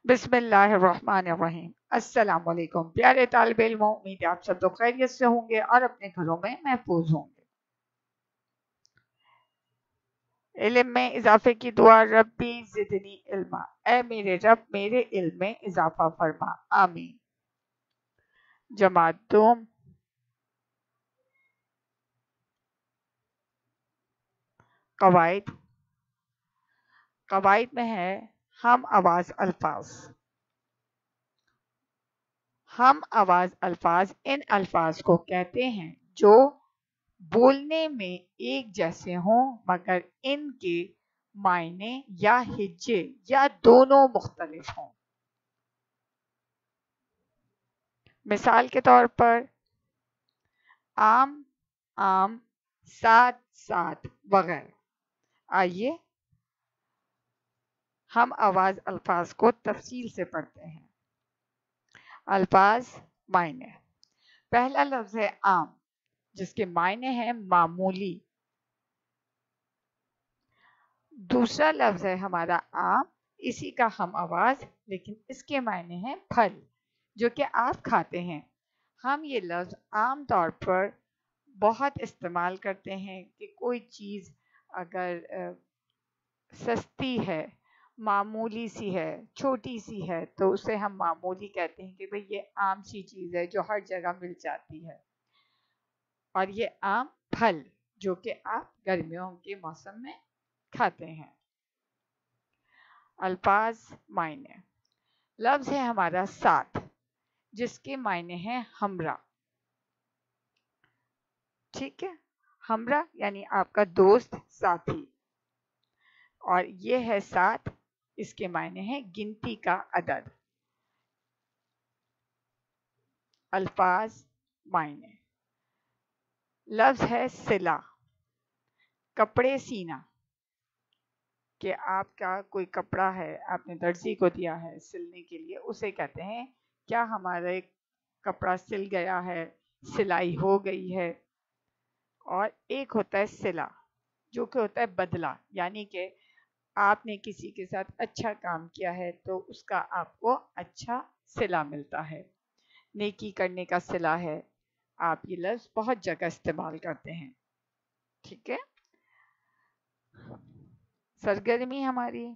بسم اللہ الرحمن الرحیم۔ السلام علیکم پیارے طالب علموں، امید ہے آپ سب لوگ خیریت سے ہوں گے اور اپنے گھروں میں محفوظ ہوں گے۔ علم میں اضافے کی دعا، ربی زدنی علما، اے میرے رب میرے علم میں اضافہ فرما، آمین۔ جماعت دوم، قواعد میں ہے ہم آواز الفاظ۔ ہم آواز الفاظ ان الفاظ کو کہتے ہیں جو بولنے میں ایک جیسے ہوں مگر ان کے معنی یا ہجے یا دونوں مختلف ہوں۔ مثال کے طور پر عام، عام، ساتھ، ساتھ وغیرہ۔ آئیے ہم آواز الفاظ کو تفصیل سے پڑھتے ہیں۔ الفاظ معنی۔ پہلا لفظ ہے عام، جس کے معنی ہیں معمولی۔ دوسرا لفظ ہے ہمارا عام، اسی کا ہم آواز، لیکن اس کے معنی ہیں پھل جو کہ آپ کھاتے ہیں۔ ہم یہ لفظ عام طور پر بہت استعمال کرتے ہیں کہ کوئی چیز اگر سستی ہے، معمولی سی ہے، چھوٹی سی ہے، تو اسے ہم معمولی کہتے ہیں کہ بھئی یہ عام سی چیز ہے جو ہر جگہ مل جاتی ہے۔ اور یہ عام پھل جو کہ آپ گرمیوں کے موسم میں کھاتے ہیں۔ الفاظ معنی۔ لفظ ہے ہمارا ساتھ، جس کے معنی ہیں ہمراہ۔ ٹھیک ہے، ہمراہ یعنی آپ کا دوست، ساتھی۔ اور یہ ہے ساتھ، اس کے معنی ہیں گنتی کا عدد۔ الفاظ معنی۔ لفظ ہے صلہ، کپڑے سینا، کہ آپ کا کوئی کپڑا ہے، آپ نے درزی کو دیا ہے سلنے کے لیے، اسے کہتے ہیں کیا ہمارا ایک کپڑا سل گیا ہے، سلائی ہو گئی ہے۔ اور ایک ہوتا ہے صلہ، جو کہ ہوتا ہے بدلہ، یعنی کہ آپ نے کسی کے ساتھ اچھا کام کیا ہے تو اس کا آپ کو اچھا صلہ ملتا ہے، نیکی کرنے کا صلہ ہے۔ آپ یہ لفظ بہت جگہ استعمال کرتے ہیں۔ ٹھیک ہے، سرگرمی ہماری۔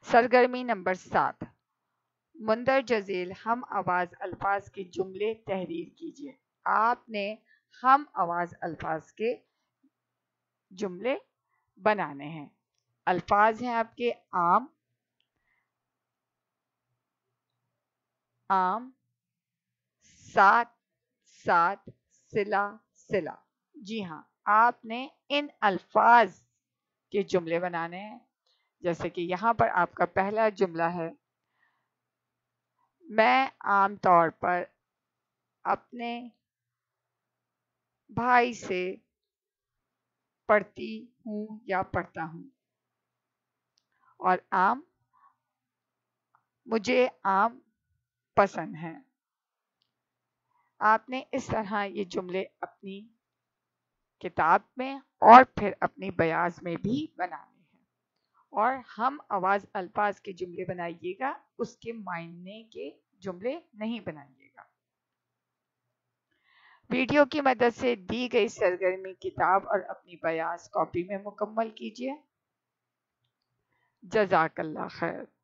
سرگرمی نمبر 7، مندرجہ ذیل ہم آواز الفاظ کے جملے تحریر کیجیے۔ آپ نے ہم آواز الفاظ کے جملے بنانے ہیں۔ الفاظ ہیں آپ کے عام، عام، ساتھ، ساتھ، صلہ، صلہ۔ جی ہاں، آپ نے ان الفاظ کے جملے بنانے ہیں۔ جیسے کہ یہاں پر آپ کا پہلا جملہ ہے، میں عام طور پر اپنے بھائی سے پڑھتی ہوں یا پڑھتا ہوں۔ اور عام، مجھے عام پسند ہیں۔ آپ نے اس طرح یہ جملے اپنی کتاب میں اور پھر اپنی بیاض میں بھی بنانے ہیں۔ اور ہم آواز الفاظ کے جملے بنائیے گا، اس کے معنی کے جملے نہیں بنائیے گا۔ ویڈیو کی مدد سے دی گئی سرگرمی کتاب اور اپنی بیاض کاپی میں مکمل کیجیے۔ جزاک اللہ خیر۔